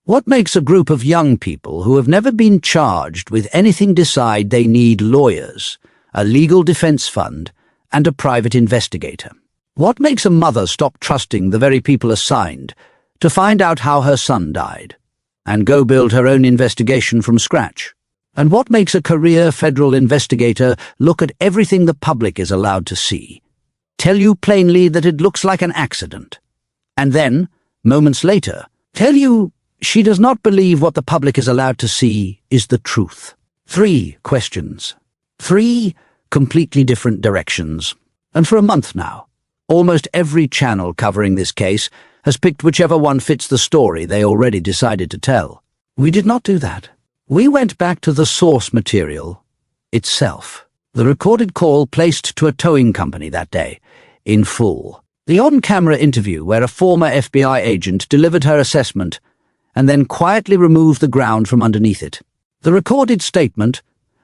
What makes a group of young people who have never been charged with anything decide they need lawyers, a legal defense fund, and a private investigator? What makes a mother stop trusting the very people assigned to find out how her son died, and go build her own investigation from scratch? And what makes a career federal investigator look at everything the public is allowed to see, tell you plainly that it looks like an accident, and then, moments later, tell you she does not believe what the public is allowed to see is the truth? 3 questions. 3 completely different directions. And for a month now, almost every channel covering this case has picked whichever one fits the story they already decided to tell. We did not do that. We went back to the source material itself. The recorded call placed to a towing company that day, in full. The on-camera interview where a former FBI agent delivered her assessment and then quietly removed the ground from underneath it. The recorded statement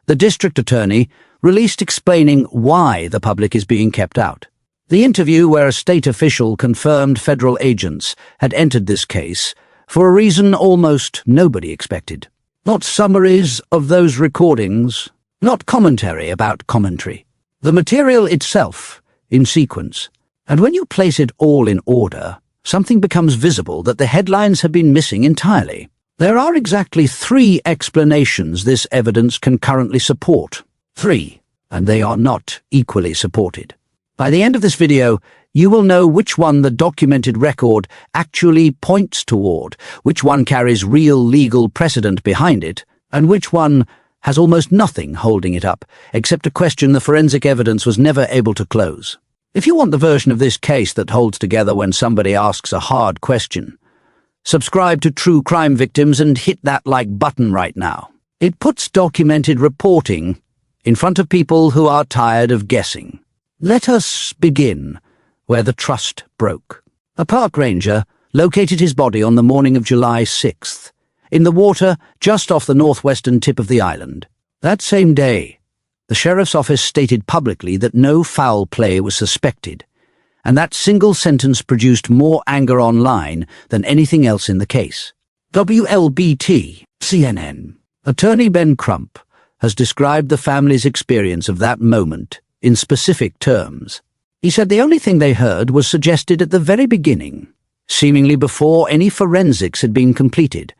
the district attorney released explaining why the public is being kept out. The interview where a state official confirmed federal agents had entered this case for a reason almost nobody expected. Not summaries of those recordings, not commentary about commentary. The material itself, in sequence. And when you place it all in order, something becomes visible that the headlines have been missing entirely. There are exactly 3 explanations this evidence can currently support. 3, and they are not equally supported. By the end of this video, you will know which one the documented record actually points toward, which one carries real legal precedent behind it, and which one has almost nothing holding it up, except a question the forensic evidence was never able to close. If you want the version of this case that holds together when somebody asks a hard question, subscribe to True Crime Victims and hit that like button right now. It puts documented reporting in front of people who are tired of guessing. Let us begin where the trust broke. A park ranger located his body on the morning of July 6th, in the water just off the northwestern tip of the island. That same day, the sheriff's office stated publicly that no foul play was suspected, and that single sentence produced more anger online than anything else in the case. WLBT, CNN. Attorney Ben Crump has described the family's experience of that moment in specific terms. He said the only thing they heard was suggested at the very beginning, seemingly before any forensics had been completed,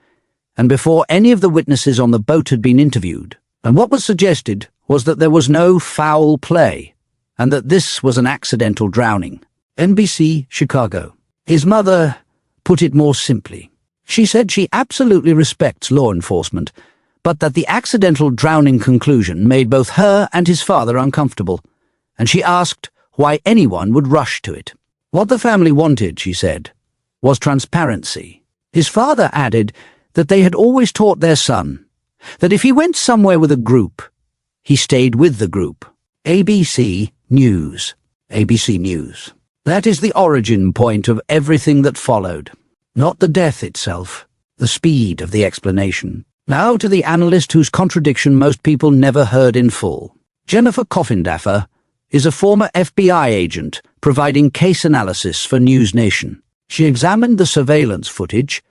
and before any of the witnesses on the boat had been interviewed. And what was suggested was that there was no foul play, and that this was an accidental drowning. NBC, Chicago. His mother put it more simply. She said she absolutely respects law enforcement, but that the accidental drowning conclusion made both her and his father uncomfortable, and she asked why anyone would rush to it. What the family wanted, she said, was transparency. His father added that they had always taught their son that if he went somewhere with a group, he stayed with the group. ABC News. ABC News. That is the origin point of everything that followed. Not the death itself, the speed of the explanation. Now to the analyst whose contradiction most people never heard in full. Jennifer Coffindaffer is a former FBI agent providing case analysis for News Nation. She examined the surveillance footage,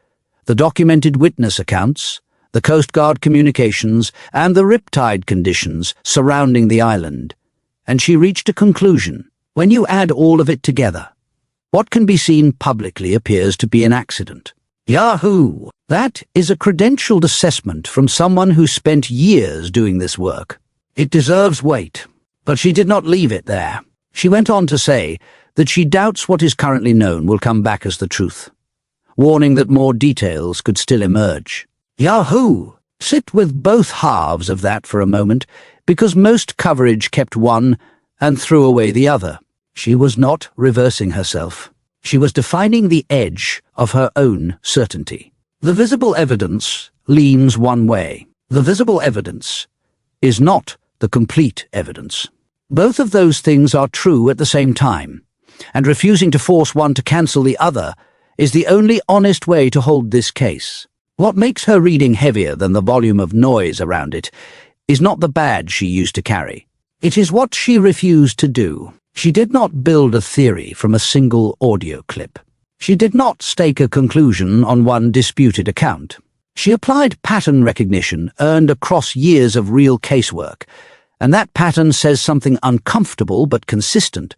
the documented witness accounts, the Coast Guard communications, and the riptide conditions surrounding the island, and she reached a conclusion. When you add all of it together, what can be seen publicly appears to be an accident. Yahoo! That is a credentialed assessment from someone who spent years doing this work. It deserves weight, but she did not leave it there. She went on to say that she doubts what is currently known will come back as the truth, warning that more details could still emerge. Yahoo! Sit with both halves of that for a moment, because most coverage kept one and threw away the other. She was not reversing herself. She was defining the edge of her own certainty. The visible evidence leans one way. The visible evidence is not the complete evidence. Both of those things are true at the same time, and refusing to force one to cancel the other is the only honest way to hold this case. What makes her reading heavier than the volume of noise around it is not the badge she used to carry. It is what she refused to do. She did not build a theory from a single audio clip. She did not stake a conclusion on one disputed account. She applied pattern recognition earned across years of real casework, and that pattern says something uncomfortable but consistent.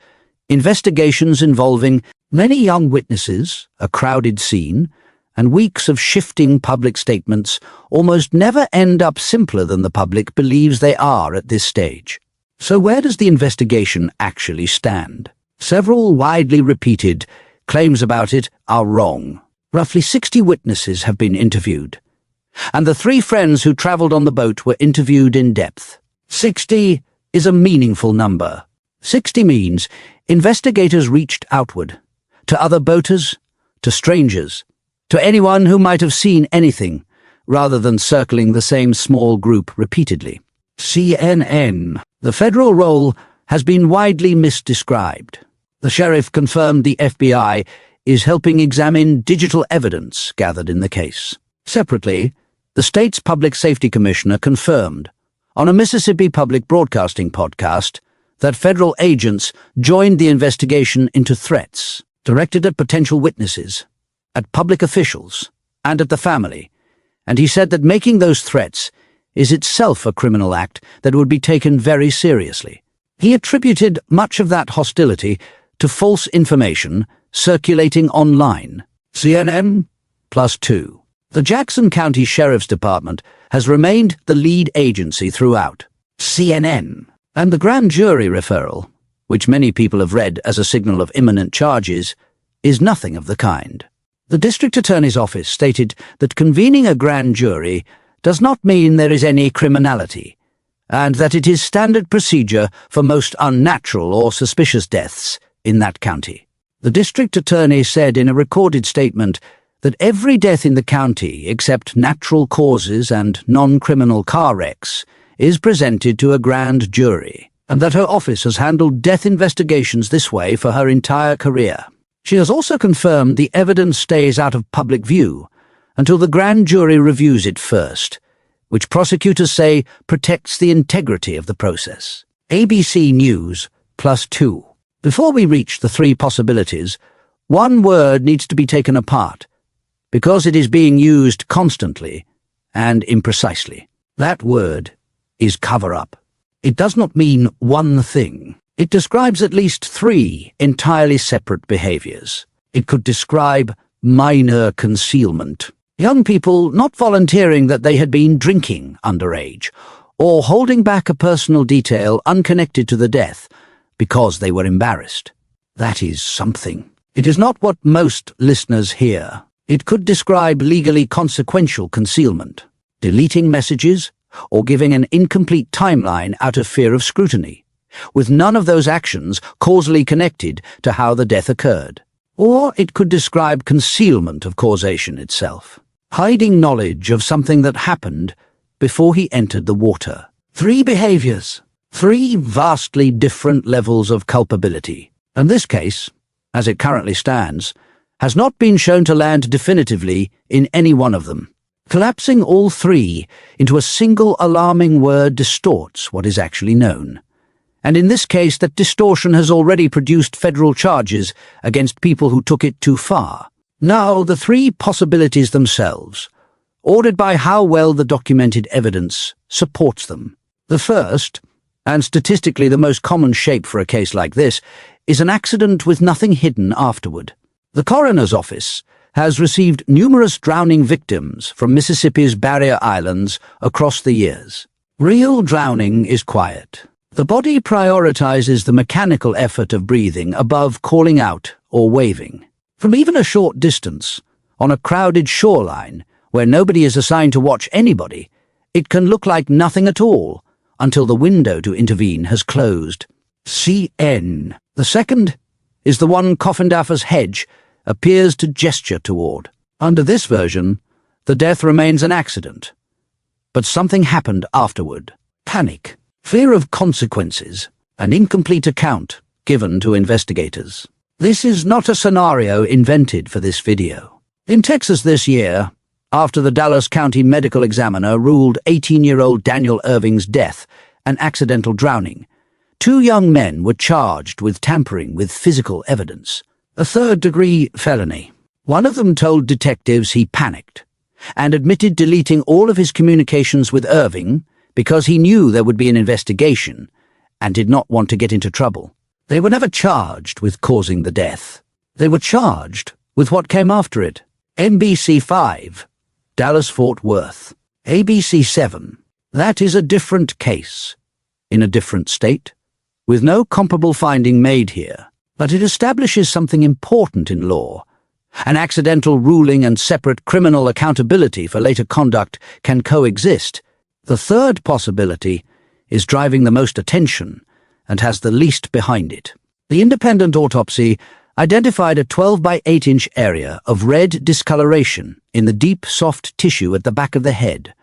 Investigations involving many young witnesses, a crowded scene, and weeks of shifting public statements almost never end up simpler than the public believes they are at this stage. So where does the investigation actually stand? Several widely repeated claims about it are wrong. Roughly 60 witnesses have been interviewed, and the 3 friends who travelled on the boat were interviewed in depth. 60 is a meaningful number. 60 means investigators reached outward, to other boaters, to strangers, to anyone who might have seen anything, rather than circling the same small group repeatedly. CNN. The federal role has been widely misdescribed. The sheriff confirmed the FBI is helping examine digital evidence gathered in the case. Separately, the state's public safety commissioner confirmed on a Mississippi Public Broadcasting podcast that federal agents joined the investigation into threats directed at potential witnesses, at public officials, and at the family, and he said that making those threats is itself a criminal act that would be taken very seriously. He attributed much of that hostility to false information circulating online. CNN +2. The Jackson County Sheriff's Department has remained the lead agency throughout. CNN. And the grand jury referral, which many people have read as a signal of imminent charges, is nothing of the kind. The district attorney's office stated that convening a grand jury does not mean there is any criminality, and that it is standard procedure for most unnatural or suspicious deaths in that county. The district attorney said in a recorded statement that every death in the county, except natural causes and non-criminal car wrecks, is presented to a grand jury, and that her office has handled death investigations this way for her entire career. She has also confirmed the evidence stays out of public view until the grand jury reviews it first, which prosecutors say protects the integrity of the process. ABC News +2. Before we reach the 3 possibilities, one word needs to be taken apart, because it is being used constantly and imprecisely. That word is cover-up. It does not mean one thing. It describes at least 3 entirely separate behaviors. It could describe minor concealment. Young people not volunteering that they had been drinking underage, or holding back a personal detail unconnected to the death because they were embarrassed. That is something. It is not what most listeners hear. It could describe legally consequential concealment, deleting messages, or giving an incomplete timeline out of fear of scrutiny, with none of those actions causally connected to how the death occurred. Or it could describe concealment of causation itself, hiding knowledge of something that happened before he entered the water. 3 behaviors, 3 vastly different levels of culpability. And this case, as it currently stands, has not been shown to land definitively in any one of them. Collapsing all 3 into a single alarming word distorts what is actually known. And in this case, that distortion has already produced federal charges against people who took it too far. Now, the 3 possibilities themselves, ordered by how well the documented evidence supports them. The first, and statistically the most common shape for a case like this, is an accident with nothing hidden afterward. The coroner's office has received numerous drowning victims from Mississippi's barrier islands across the years. Real drowning is quiet. The body prioritizes the mechanical effort of breathing above calling out or waving. From even a short distance, on a crowded shoreline where nobody is assigned to watch anybody, it can look like nothing at all until the window to intervene has closed. CN. The second is the one Coffindaffer's hedge appears to gesture toward. Under this version, the death remains an accident, but something happened afterward. Panic, fear of consequences, an incomplete account given to investigators. This is not a scenario invented for this video. In Texas this year, after the Dallas County Medical Examiner ruled 18-year-old Daniel Irving's death an accidental drowning, 2 young men were charged with tampering with physical evidence. a third-degree felony. One of them told detectives he panicked and admitted deleting all of his communications with Irving because he knew there would be an investigation and did not want to get into trouble. They were never charged with causing the death. They were charged with what came after it. NBC 5, Dallas-Fort Worth. ABC 7. That is a different case, in a different state, with no comparable finding made here. But it establishes something important in law. An accidental ruling and separate criminal accountability for later conduct can coexist. The third possibility is driving the most attention and has the least behind it. The independent autopsy identified a 12 by 8-inch area of red discoloration in the deep, soft tissue at the back of the head,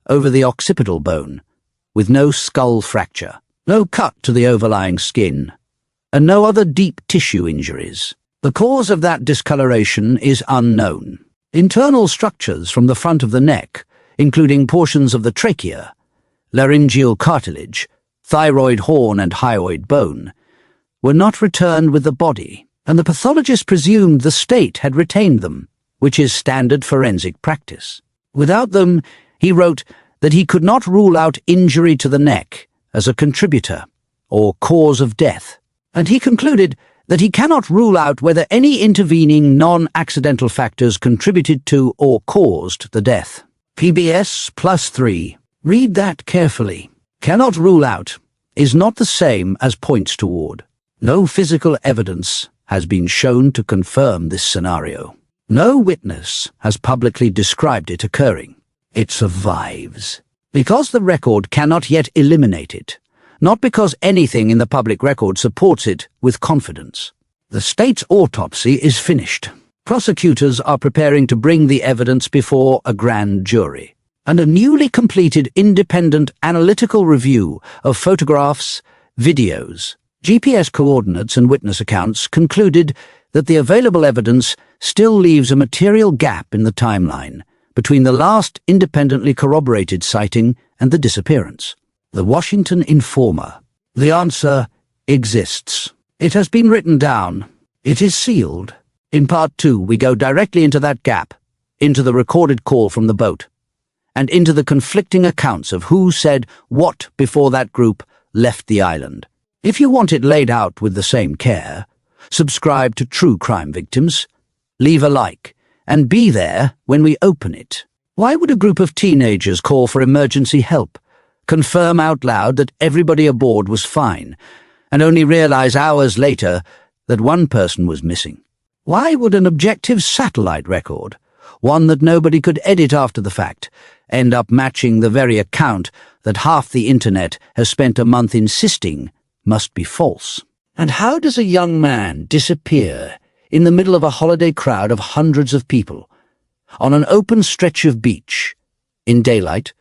over the occipital bone, with no skull fracture, no cut to the overlying skin, and no other deep tissue injuries. The cause of that discoloration is unknown. Internal structures from the front of the neck, including portions of the trachea, laryngeal cartilage, thyroid horn and hyoid bone, were not returned with the body, and the pathologist presumed the state had retained them, which is standard forensic practice. Without them, he wrote that he could not rule out injury to the neck as a contributor or cause of death, and he concluded that he cannot rule out whether any intervening non-accidental factors contributed to or caused the death. PBS +3. Read that carefully. Cannot rule out is not the same as points toward. No physical evidence has been shown to confirm this scenario. No witness has publicly described it occurring. It survives because the record cannot yet eliminate it, not because anything in the public record supports it with confidence. The state's autopsy is finished. Prosecutors are preparing to bring the evidence before a grand jury, and a newly completed independent analytical review of photographs, videos, GPS coordinates and witness accounts concluded that the available evidence still leaves a material gap in the timeline between the last independently corroborated sighting and the disappearance. The Washington Informer. The answer exists. It has been written down. It is sealed. In Part 2, we go directly into that gap, into the recorded call from the boat, and into the conflicting accounts of who said what before that group left the island. If you want it laid out with the same care, subscribe to True Crime Victims, leave a like, and be there when we open it. Why would a group of teenagers call for emergency help, confirm out loud that everybody aboard was fine, and only realize hours later that one person was missing? Why would an objective satellite record, one that nobody could edit after the fact, end up matching the very account that half the internet has spent a month insisting must be false? And how does a young man disappear in the middle of a holiday crowd of hundreds of people, on an open stretch of beach, in daylight,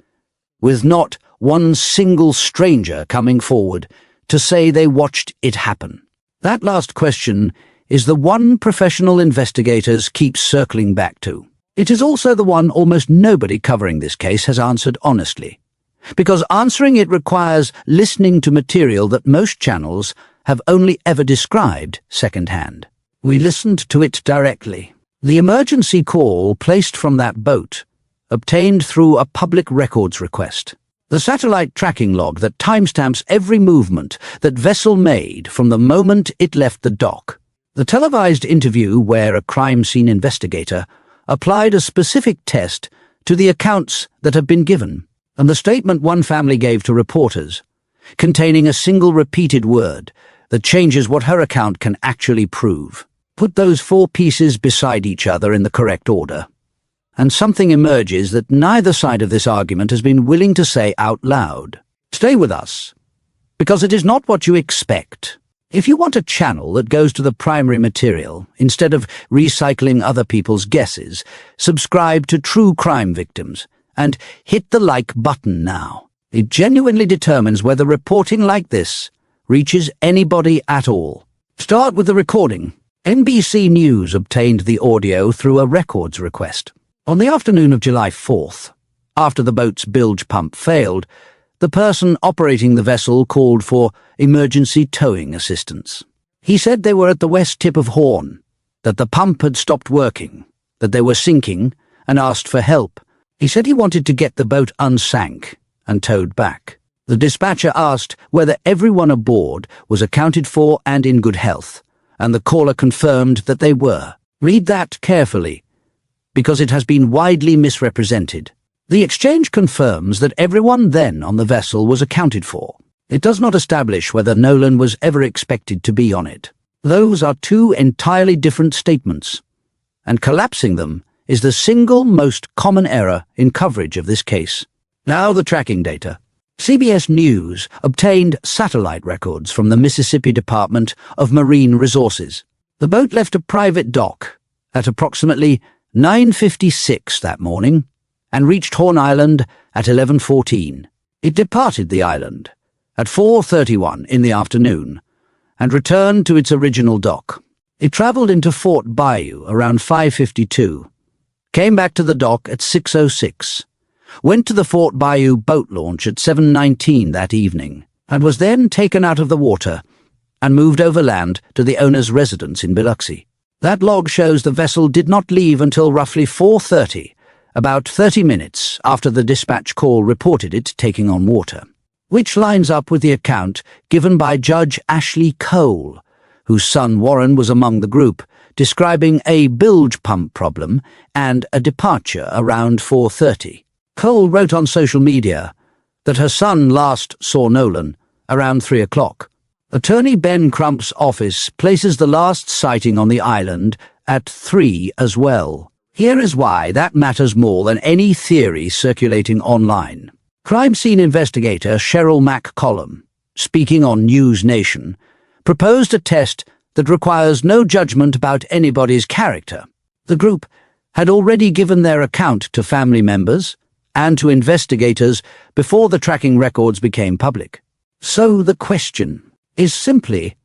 with not one single stranger coming forward to say they watched it happen? That last question is the one professional investigators keep circling back to. It is also the one almost nobody covering this case has answered honestly, because answering it requires listening to material that most channels have only ever described secondhand. We listened to it directly. The emergency call placed from that boat, obtained through a public records request. The satellite tracking log that timestamps every movement that vessel made from the moment it left the dock. The televised interview where a crime scene investigator applied a specific test to the accounts that have been given, and the statement one family gave to reporters, containing a single repeated word that changes what her account can actually prove. Put those four pieces beside each other in the correct order, and something emerges that neither side of this argument has been willing to say out loud. Stay with us, because it is not what you expect. If you want a channel that goes to the primary material, instead of recycling other people's guesses, subscribe to True Crime Victims, and hit the like button now. It genuinely determines whether reporting like this reaches anybody at all. Start with the recording. NBC News obtained the audio through a records request. On the afternoon of July 4th, after the boat's bilge pump failed, the person operating the vessel called for emergency towing assistance. He said they were at the west tip of Horn, that the pump had stopped working, that they were sinking, and asked for help. He said he wanted to get the boat unsank and towed back. The dispatcher asked whether everyone aboard was accounted for and in good health, and the caller confirmed that they were. Read that carefully, because it has been widely misrepresented. The exchange confirms that everyone then on the vessel was accounted for. It does not establish whether Nolan was ever expected to be on it. Those are two entirely different statements, and collapsing them is the single most common error in coverage of this case. Now the tracking data. CBS News obtained satellite records from the Mississippi Department of Marine Resources. The boat left a private dock at approximately 9:56 that morning and reached Horn Island at 11:14. It departed the island at 4:31 in the afternoon and returned to its original dock. It traveled into Fort Bayou around 5:52, came back to the dock at 6:06, went to the Fort Bayou boat launch at 7:19 that evening, and was then taken out of the water and moved overland to the owner's residence in Biloxi. That log shows the vessel did not leave until roughly 4:30, about 30 minutes after the dispatch call reported it taking on water, which lines up with the account given by Judge Ashley Cole, whose son Warren was among the group, describing a bilge pump problem and a departure around 4:30. Cole wrote on social media that her son last saw Nolan around 3 o'clock. Attorney Ben Crump's office places the last sighting on the island at 3 as well. Here is why that matters more than any theory circulating online. Crime scene investigator Cheryl McCollum, speaking on News Nation, proposed a test that requires no judgment about anybody's character. The group had already given their account to family members and to investigators before the tracking records became public. So the question is simply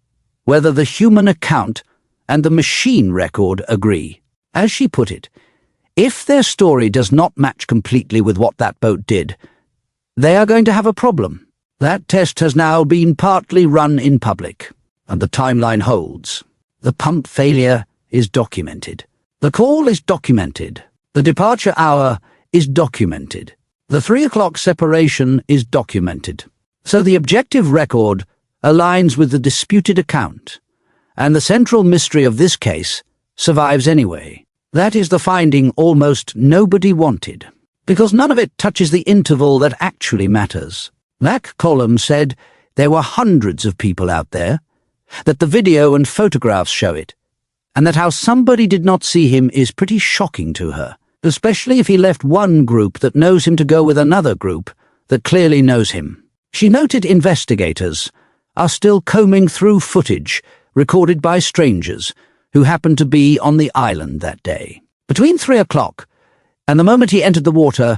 whether the human account and the machine record agree. As she put it, if their story does not match completely with what that boat did, they are going to have a problem. That test has now been partly run in public, and the timeline holds. The pump failure is documented. The call is documented. The departure hour is documented. The 3 o'clock separation is documented. So the objective record aligns with the disputed account, and the central mystery of this case survives anyway. That is the finding almost nobody wanted, because none of it touches the interval that actually matters. McCollum said there were hundreds of people out there, that the video and photographs show it, and that how somebody did not see him is pretty shocking to her, especially if he left one group that knows him to go with another group that clearly knows him. She noted investigators are still combing through footage recorded by strangers who happened to be on the island that day. Between 3 o'clock and the moment he entered the water,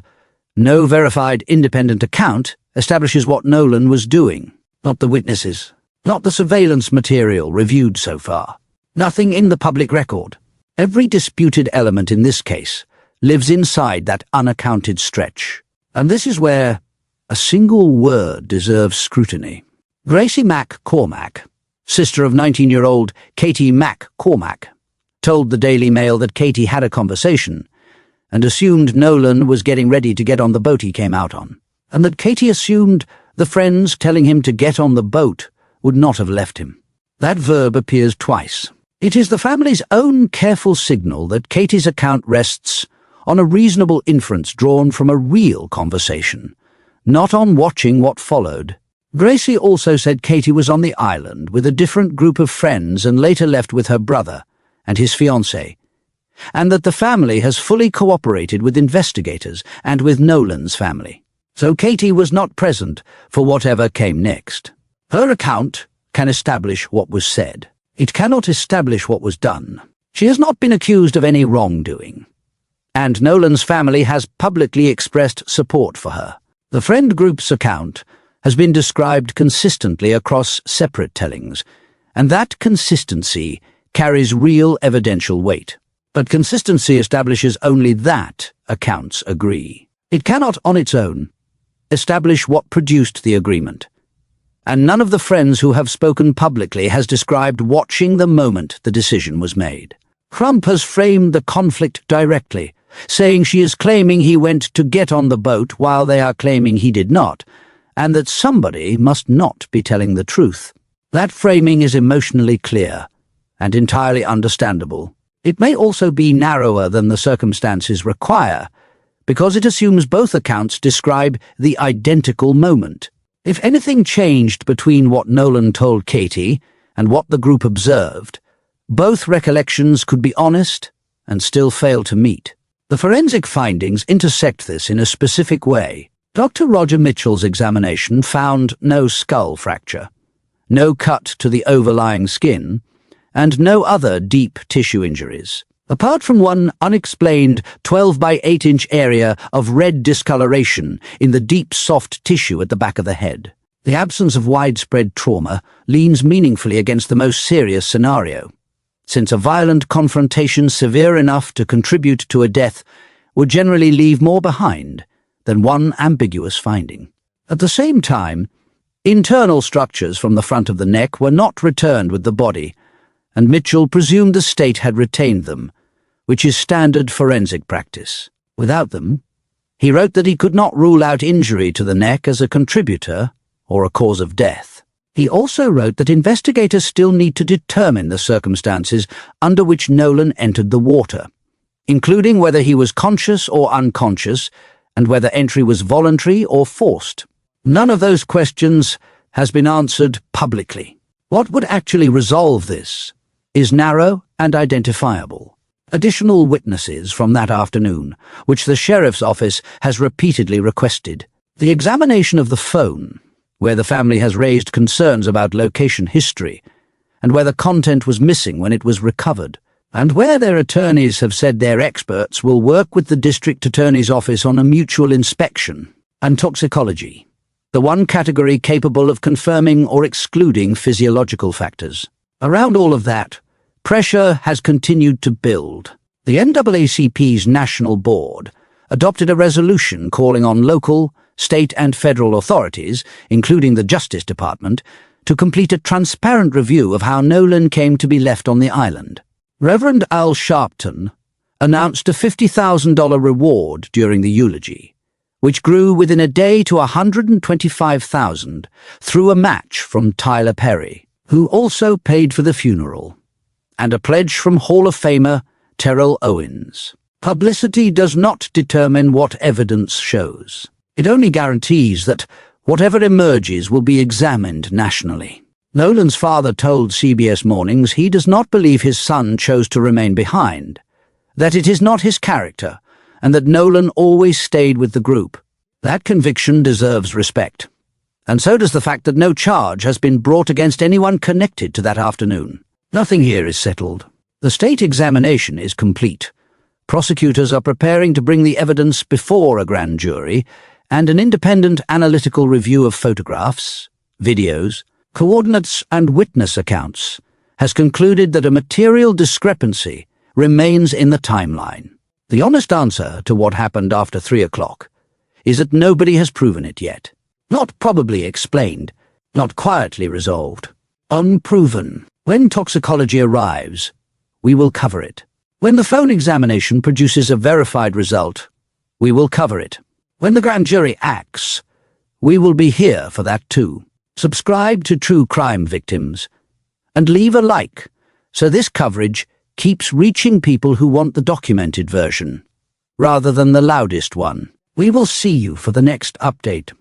no verified independent account establishes what Nolan was doing. Not the witnesses, not the surveillance material reviewed so far, nothing in the public record. Every disputed element in this case lives inside that unaccounted stretch. And this is where a single word deserves scrutiny. Gracie McCormack, sister of 19-year-old Katie McCormack, told the Daily Mail that Katie had a conversation and assumed Nolan was getting ready to get on the boat he came out on, and that Katie assumed the friends telling him to get on the boat would not have left him. That verb appears twice. It is the family's own careful signal that Katie's account rests on a reasonable inference drawn from a real conversation, not on watching what followed. Gracie also said Katie was on the island with a different group of friends and later left with her brother and his fiancée, and that the family has fully cooperated with investigators and with Nolan's family. So Katie was not present for whatever came next. Her account can establish what was said. It cannot establish what was done. She has not been accused of any wrongdoing, and Nolan's family has publicly expressed support for her. The friend group's account has been described consistently across separate tellings, and that consistency carries real evidential weight. But consistency establishes only that accounts agree. It cannot, on its own, establish what produced the agreement, and none of the friends who have spoken publicly has described watching the moment the decision was made. Crump has framed the conflict directly, saying she is claiming he went to get on the boat while they are claiming he did not, and that somebody must not be telling the truth. That framing is emotionally clear and entirely understandable. It may also be narrower than the circumstances require, because it assumes both accounts describe the identical moment. If anything changed between what Nolan told Katie and what the group observed, both recollections could be honest and still fail to meet. The forensic findings intersect this in a specific way. Dr. Roger Mitchell's examination found no skull fracture, no cut to the overlying skin, and no other deep tissue injuries. Apart from one unexplained 12 by 8 inch area of red discoloration in the deep soft tissue at the back of the head, the absence of widespread trauma leans meaningfully against the most serious scenario, since a violent confrontation severe enough to contribute to a death would generally leave more behind than one ambiguous finding. At the same time, internal structures from the front of the neck were not returned with the body, and Mitchell presumed the state had retained them, which is standard forensic practice. Without them, he wrote that he could not rule out injury to the neck as a contributor or a cause of death. He also wrote that investigators still need to determine the circumstances under which Nolan entered the water, including whether he was conscious or unconscious and whether entry was voluntary or forced. None of those questions has been answered publicly. What would actually resolve this is narrow and identifiable. Additional witnesses from that afternoon, which the sheriff's office has repeatedly requested. The examination of the phone, where the family has raised concerns about location history, and where the content was missing when it was recovered, and where their attorneys have said their experts will work with the district attorney's office on a mutual inspection, and toxicology, the one category capable of confirming or excluding physiological factors. Around all of that, pressure has continued to build. The NAACP's National Board adopted a resolution calling on local, state and federal authorities, including the Justice Department, to complete a transparent review of how Nolan came to be left on the island. Reverend Al Sharpton announced a $50,000 reward during the eulogy, which grew within a day to $125,000 through a match from Tyler Perry, who also paid for the funeral, and a pledge from Hall of Famer Terrell Owens. Publicity does not determine what evidence shows. It only guarantees that whatever emerges will be examined nationally. Nolan's father told CBS Mornings he does not believe his son chose to remain behind, that it is not his character, and that Nolan always stayed with the group. That conviction deserves respect. And so does the fact that no charge has been brought against anyone connected to that afternoon. Nothing here is settled. The state examination is complete. Prosecutors are preparing to bring the evidence before a grand jury, and an independent analytical review of photographs, videos, coordinates and witness accounts has concluded that a material discrepancy remains in the timeline. The honest answer to what happened after 3 o'clock is that nobody has proven it yet. Not probably explained, not quietly resolved. Unproven. When toxicology arrives, we will cover it. When the phone examination produces a verified result, we will cover it. When the grand jury acts, we will be here for that too. Subscribe to True Crime Victims and leave a like so this coverage keeps reaching people who want the documented version rather than the loudest one. We will see you for the next update.